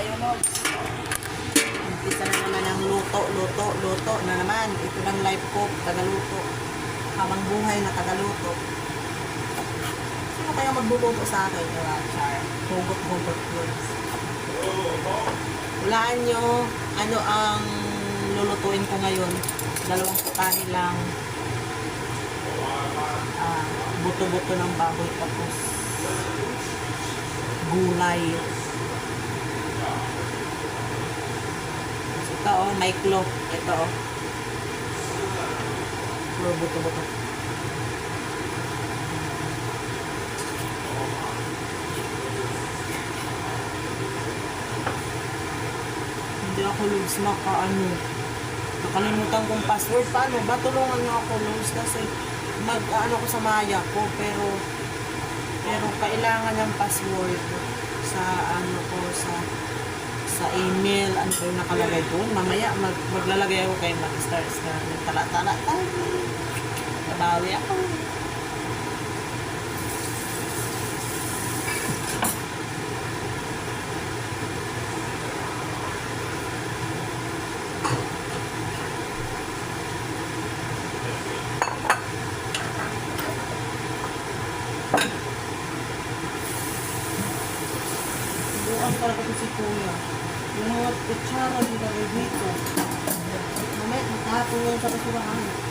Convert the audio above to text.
tayo, no? Umpisa na naman ang luto na naman. Ito ng life ko, tagaluto. Habang buhay na tagaluto. Sino kaya magluluto sa akin? Diba, Char? Hugot-hugot yun. Hulaan nyo, ano ang lulutuin ko ngayon. 2 putahe lang. Buto-buto ng baboy tapos gulay. Ito oh, may clove. Ito oh. Puro buto-buto. Hindi ako Lods nakalimutan kong password. Paano ba? Tulungan niyo ako Lods kasi mag-ano ko sa Maya ko pero kailangan ng password sa ano ko sa email. Ano ko yung nakalagay doon? Mamaya maglalagay ako kay mag-stars na tala-tala. Nabawi ako. Bukas para ko si Kuya. Yung mga kutsara nila dito. Mamaya, matapon yan sa kasurahan.